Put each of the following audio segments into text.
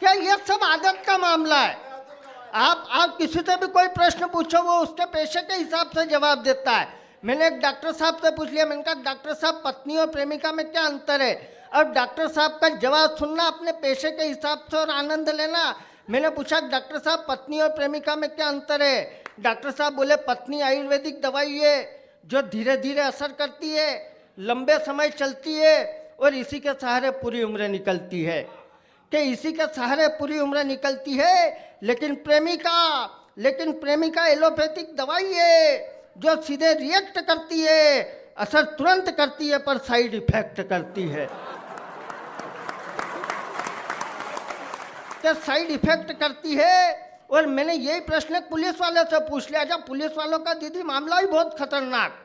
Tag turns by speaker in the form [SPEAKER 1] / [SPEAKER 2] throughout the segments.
[SPEAKER 1] क्या ये सब आदत का मामला है? आप किसी से भी कोई प्रश्न पूछो, वो उसके पेशे के हिसाब से जवाब देता है। मैंने एक डॉक्टर साहब से पूछ लिया, मैंने कहा डॉक्टर साहब पत्नी और प्रेमिका में क्या अंतर है? अब डॉक्टर साहब का जवाब सुनना अपने पेशे के हिसाब से और आनंद लेना। मैंने पूछा डॉक्टर साहब पत्नी और प्रेमिका में क्या अंतर है? डॉक्टर साहब बोले पत्नी आयुर्वेदिक दवाई है जो धीरे धीरे असर करती है, लंबे समय चलती है और इसी के सहारे पूरी उम्र निकलती है। कि इसी के सहारे पूरी उम्र निकलती है। लेकिन प्रेमिका एलोपैथिक दवाई है जो सीधे रिएक्ट करती है, असर तुरंत करती है पर साइड इफेक्ट करती है। कि साइड इफेक्ट करती है। और मैंने यही प्रश्न पुलिस वाले से पूछ लिया। जब पुलिस वालों का दीदी मामला ही बहुत खतरनाक।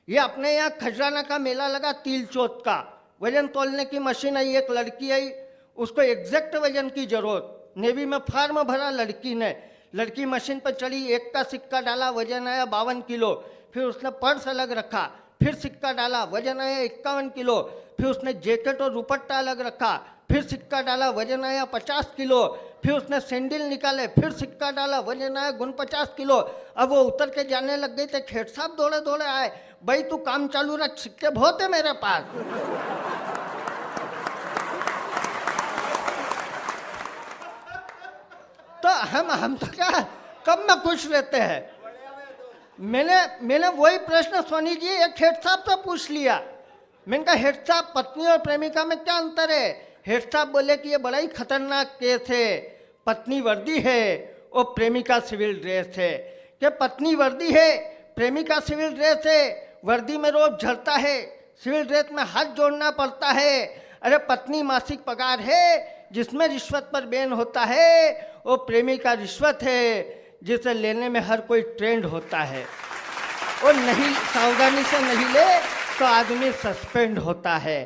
[SPEAKER 1] ये अपने यहाँ खजराना का मेला लगा, तिल चौथ का, वजन तोलने की मशीन आई, एक लड़की आई, उसको एग्जैक्ट वजन की जरूरत, नेवी में फार्म भरा लड़की ने, लड़की मशीन पर चढ़ी, एक का सिक्का डाला, वजन आया 52 किलो, फिर उसने पर्स अलग रखा, फिर सिक्का डाला, वजन आया 51 किलो, फिर उसने जैकेट और दुपट्टा अलग रखा, फिर सिक्का डाला, वजन आया 50 किलो, फिर उसने सैंडल निकाले, फिर सिक्का डाला, वजन आया 49 किलो। अब वो उतर के जाने लग गई थे, खेत साहब दौड़े दौड़े आए, भाई तू काम चालू रख, सिक्के बहुत है मेरे पास। तो हम तो क्या कब में खुश रहते हैं। मैंने वही प्रश्न सोनी जी एक हेड साहब से पूछ लिया। मैंने कहा हेड साहब पत्नी और प्रेमिका में क्या अंतर है? हेड साहब बोले कि ये बड़ा ही खतरनाक केस है। पत्नी वर्दी है और प्रेमिका सिविल ड्रेस है। कि पत्नी वर्दी है, प्रेमिका सिविल ड्रेस है, वर्दी में रोब झड़ता है, सिविल ड्रेस में हाथ जोड़ना पड़ता है। अरे पत्नी मासिक पगार है जिसमें रिश्वत पर बैन होता है, वो प्रेमिका रिश्वत है जिसे लेने में हर कोई ट्रेंड होता है, और नहीं सावधानी से नहीं ले तो आदमी सस्पेंड होता है।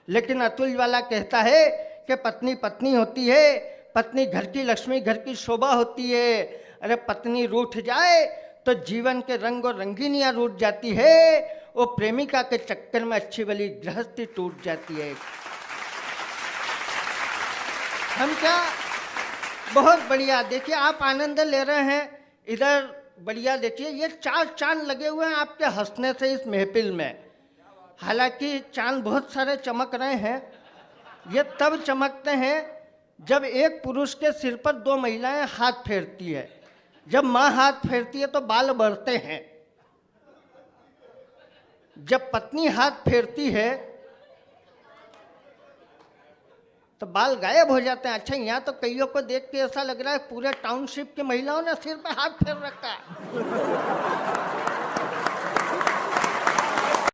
[SPEAKER 1] लेकिन अतुल वाला कहता है कि पत्नी पत्नी होती है, पत्नी घर की लक्ष्मी, घर की शोभा होती है। अरे पत्नी रूठ जाए तो जीवन के रंग और रंगीनियाँ रूठ जाती है, वो प्रेमिका के चक्कर में अच्छी वाली गृहस्थी टूट जाती है। हम क्या बहुत बढ़िया, देखिए आप आनंद ले रहे हैं इधर, बढ़िया। देखिए ये 4 चांद लगे हुए हैं आपके हंसने से इस महफिल में। हालांकि चांद बहुत सारे चमक रहे हैं, ये तब चमकते हैं जब एक पुरुष के सिर पर 2 महिलाएं हाथ फेरती है। जब माँ हाथ फेरती है तो बाल बढ़ते हैं, जब पत्नी हाथ फेरती है तो बाल गायब हो जाते हैं। अच्छा यहाँ तो कईयों को देख के ऐसा लग रहा है पूरे टाउनशिप की महिलाओं ने सिर पे हाथ फेर रखा है।